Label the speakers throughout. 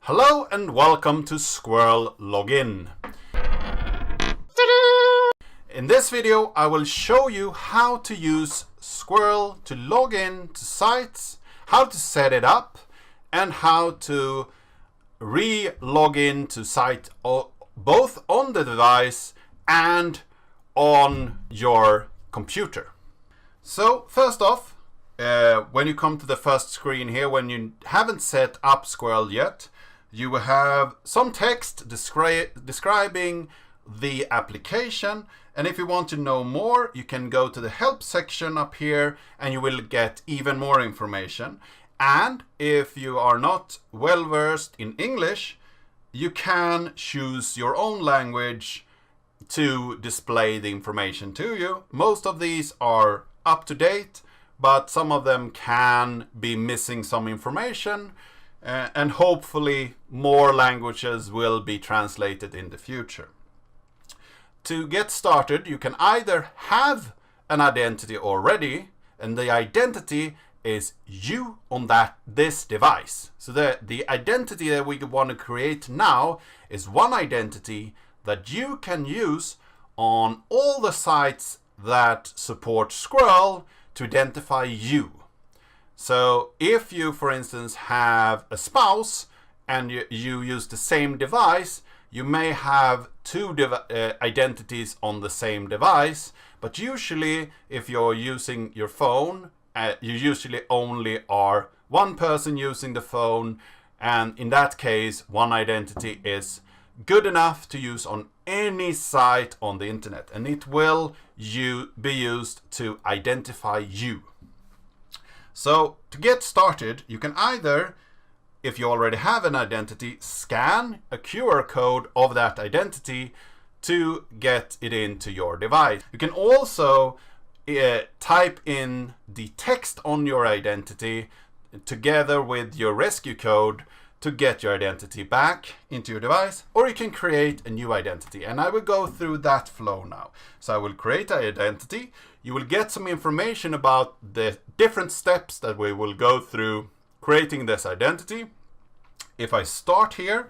Speaker 1: Hello and welcome to SQRL Login. In this video I will show you how to use SQRL to log in to sites, how to set it up, and how to re-log in to site both on the device and on your computer. So first off, when you come to the first screen here, when you haven't set up SQRL yet, you will have some text describing the application, and if you want to know more, you can go to the help section up here and you will get even more information. And if you are not well versed in English, you can choose your own language to display the information to you. Most of these are up to date, but some of them can be missing some information. And hopefully more languages will be translated in the future. To get started, you can either have an identity already, and the identity is you on this device. So the identity that we want to create now is one identity that you can use on all the sites that support SQRL to identify you. So if you, for instance, have a spouse and you use the same device, you may have two identities on the same device, but usually if you're using your phone, you usually only are one person using the phone, and in that case, one identity is good enough to use on any site on the internet, and it will be used to identify you. So to get started, you can either, if you already have an identity, scan a QR code of that identity to get it into your device. You can also type in the text on your identity together with your rescue code to get your identity back into your device, or you can create a new identity. And I will go through that flow now. So I will create an identity. You will get some information about the different steps that we will go through creating this identity. If I start here,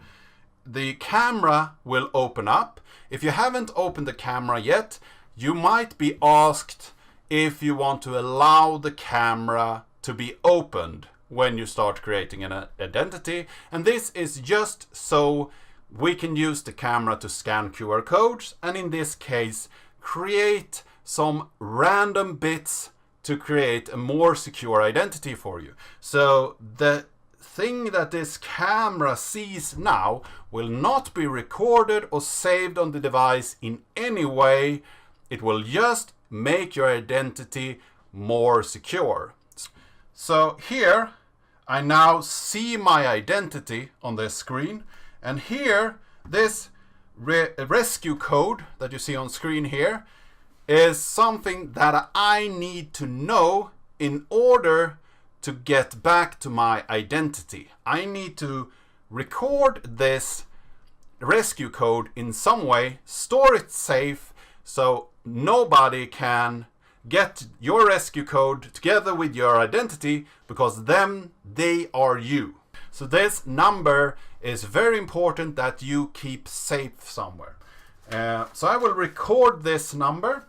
Speaker 1: the camera will open up. If you haven't opened the camera yet, you might be asked if you want to allow the camera to be opened when you start creating an identity. And this is just so we can use the camera to scan QR codes, and in this case create some random bits to create a more secure identity for you. So the thing that this camera sees now will not be recorded or saved on the device in any way. It will just make your identity more secure. So here I now see my identity on the screen, and here this rescue code that you see on screen here is something that I need to know in order to get back to my identity. I need to record this rescue code in some way, store it safe so nobody can get your rescue code together with your identity, because then they are you. So this number is very important that you keep safe somewhere. So I will record this number.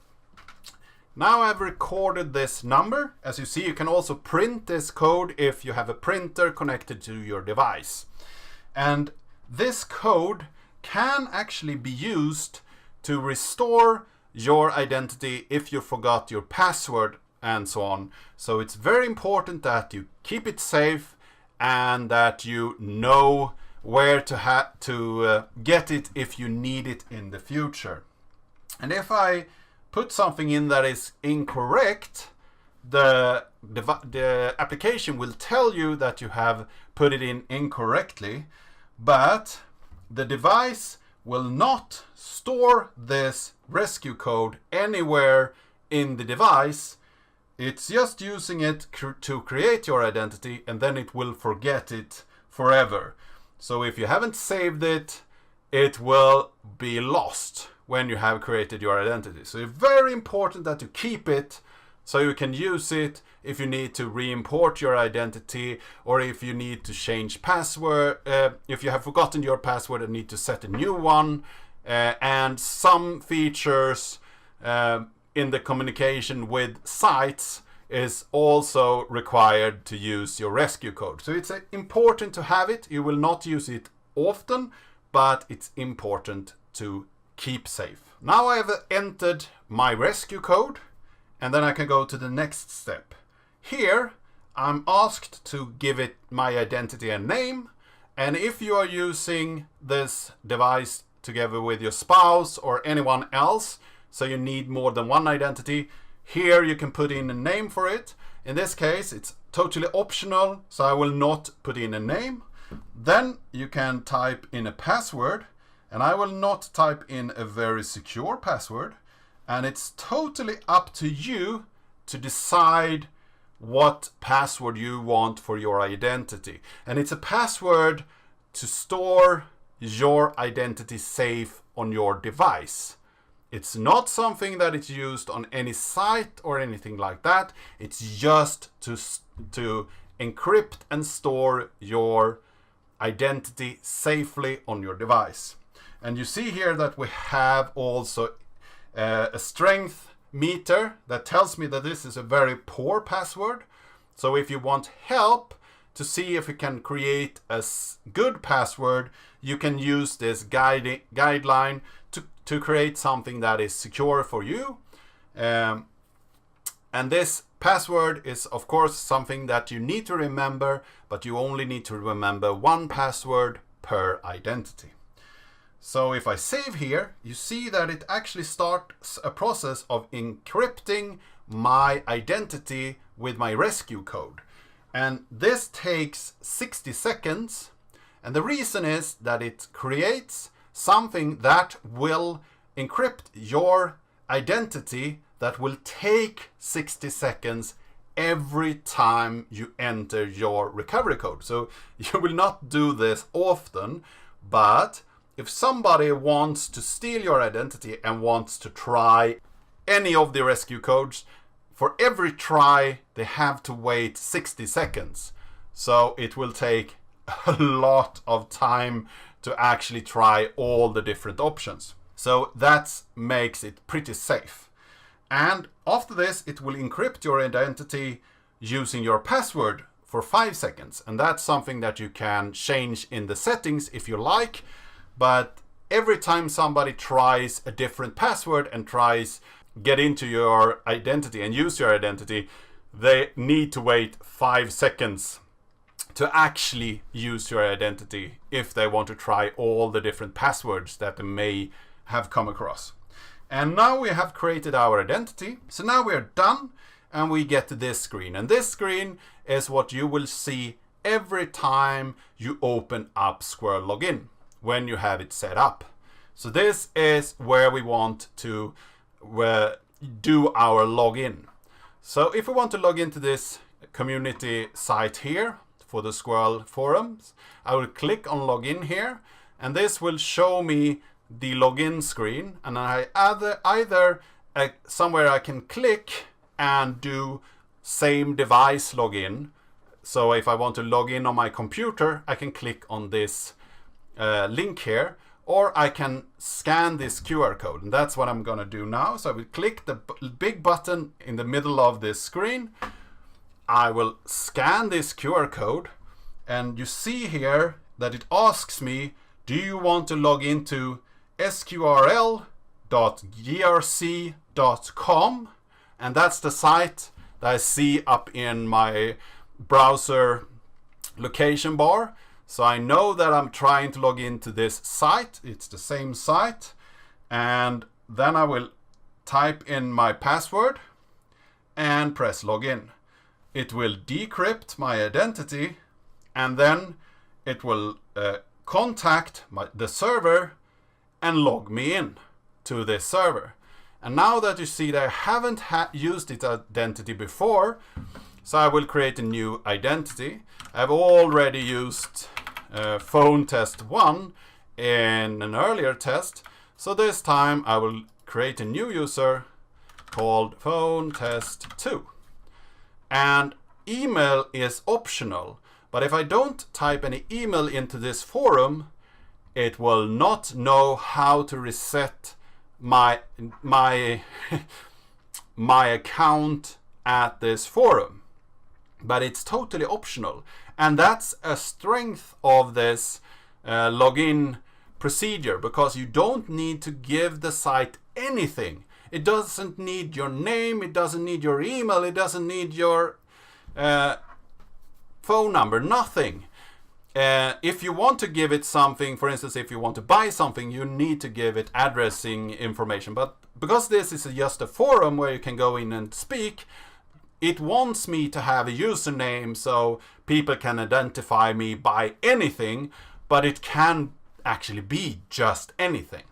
Speaker 1: Now I've recorded this number. As you see, you can also print this code if you have a printer connected to your device. And this code can actually be used to restore your identity if you forgot your password and so on. So it's very important that you keep it safe and that you know where to get it if you need it in the future. And if I put something in that is incorrect, the application will tell you that you have put it in incorrectly, but the device will not store this rescue code anywhere in the device. It's just using it to create your identity, and then it will forget it forever. So if you haven't saved it, it will be lost when you have created your identity. So it's very important that you keep it so you can use it if you need to re-import your identity, or if you need to change password, if you have forgotten your password and need to set a new one, and some features in the communication with sites is also required to use your rescue code. So it's important to have it. You will not use it often, but it's important to keep safe. Now I have entered my rescue code, and then I can go to the next step. Here I'm asked to give it my identity and name, and if you are using this device together with your spouse or anyone else, so you need more than one identity, here you can put in a name for it. In this case it's totally optional, so I will not put in a name. Then you can type in a password, and I will not type in a very secure password, and it's totally up to you to decide what password you want for your identity. And it's a password to store your identity safe on your device. It's not something that is used on any site or anything like that. It's just to encrypt and store your identity safely on your device. And you see here that we have also a strength meter that tells me that this is a very poor password. So if you want help to see if you can create a good password, you can use this guideline to create something that is secure for you. And this password is of course something that you need to remember, but you only need to remember one password per identity. So if I save here, you see that it actually starts a process of encrypting my identity with my rescue code. And this takes 60 seconds. And the reason is that it creates something that will encrypt your identity that will take 60 seconds every time you enter your recovery code. So you will not do this often, but if somebody wants to steal your identity and wants to try any of the rescue codes, for every try they have to wait 60 seconds. So it will take a lot of time to actually try all the different options. So that makes it pretty safe. And after this, it will encrypt your identity using your password for 5 seconds. And that's something that you can change in the settings if you like. But every time somebody tries a different password and tries get into your identity and use your identity, they need to wait 5 seconds to actually use your identity if they want to try all the different passwords that they may have come across. And now we have created our identity. So now we are done, and we get to this screen. And this screen is what you will see every time you open up SQRL Login when you have it set up. So this is where we want to do our login. So if we want to log into this community site here for the SQRL forums, I will click on login here, and this will show me the login screen, and I either somewhere I can click and do same device login. So if I want to log in on my computer, I can click on this link here, or I can scan this QR code, and that's what I'm gonna do now. So I will click the big button in the middle of this screen. I will scan this QR code, and you see here that it asks me, do you want to log into sqrl.grc.com? And that's the site that I see up in my browser location bar. So I know that I'm trying to log into this site. It's the same site. And then I will type in my password and press login. It will decrypt my identity, and then it will contact the server and log me in to this server. And now that you see that I haven't used its identity before, so I will create a new identity. I've already used phone test 1 in an earlier test. So this time I will create a new user called phone test 2. and email is optional. But if I don't type any email into this forum, it will not know how to reset my account at this forum. But it's totally optional, and that's a strength of this login procedure, because you don't need to give the site anything. It doesn't need your name, it doesn't need your email, it doesn't need your phone number, nothing. If you want to give it something, for instance, if you want to buy something, you need to give it addressing information. But because this is just a forum where you can go in and speak, it wants me to have a username so people can identify me by anything, but it can actually be just anything.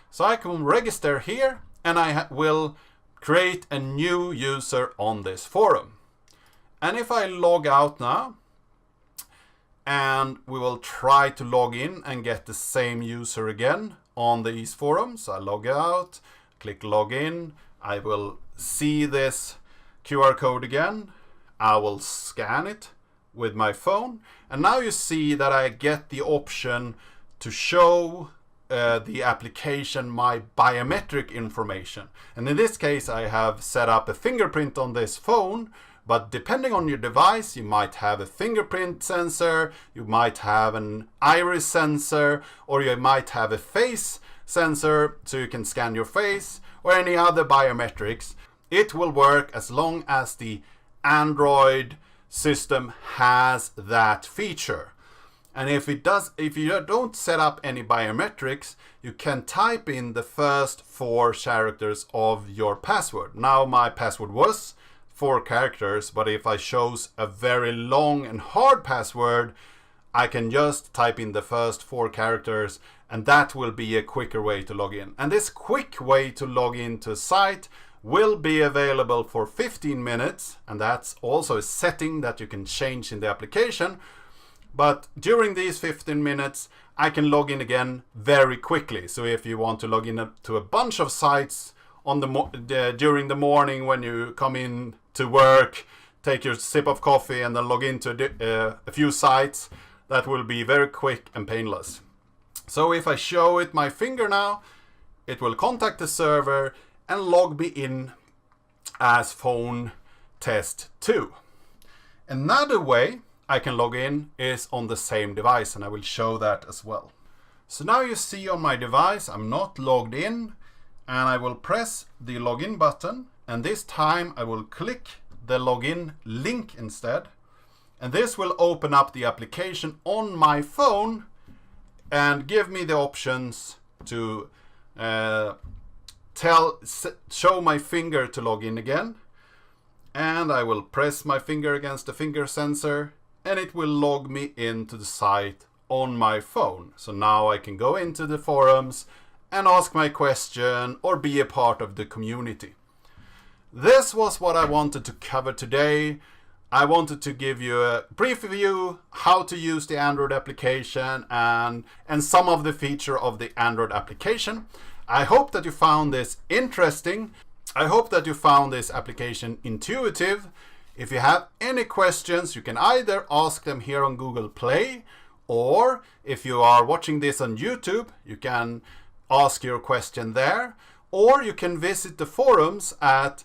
Speaker 1: So I can register here, and I will create a new user on this forum. And if I log out now, and we will try to log in and get the same user again on these forums. So I log out, click login, I will see this QR code again. I will scan it with my phone, and now you see that I get the option to show the application my biometric information. And in this case, I have set up a fingerprint on this phone, but depending on your device, you might have a fingerprint sensor, you might have an iris sensor, or you might have a face sensor so you can scan your face, or any other biometrics. It will work as long as the Android system has that feature. And if you don't set up any biometrics, you can type in the first 4 characters of your password. Now my password was 4 characters, but if I chose a very long and hard password, I can just type in the first 4 characters, and that will be a quicker way to log in. And this quick way to log into a site will be available for 15 minutes, and that's also a setting that you can change in the application. But during these 15 minutes, I can log in again very quickly. So if you want to log in to a bunch of sites on during the morning when you come in to work, take your sip of coffee and then log into a few sites, that will be very quick and painless. So if I show it my finger now, it will contact the server and log me in as phone test 2. Another way I can log in is on the same device, and I will show that as well. So now you see on my device I'm not logged in, and I will press the login button, and this time I will click the login link instead, and this will open up the application on my phone and give me the options to show my finger to log in again, and I will press my finger against the finger sensor, and it will log me into the site on my phone. So now I can go into the forums and ask my question or be a part of the community. This was what I wanted to cover today. I wanted to give you a brief review how to use the Android application and some of the feature of the Android application. I hope that you found this interesting. I hope that you found this application intuitive. If you have any questions, you can either ask them here on Google Play, or if you are watching this on YouTube, you can ask your question there, or you can visit the forums at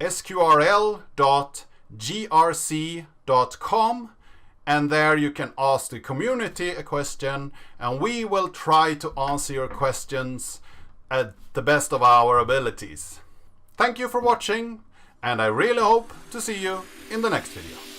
Speaker 1: sqrl.grc.com, and there you can ask the community a question, and we will try to answer your questions at the best of our abilities. Thank you for watching, and I really hope to see you in the next video.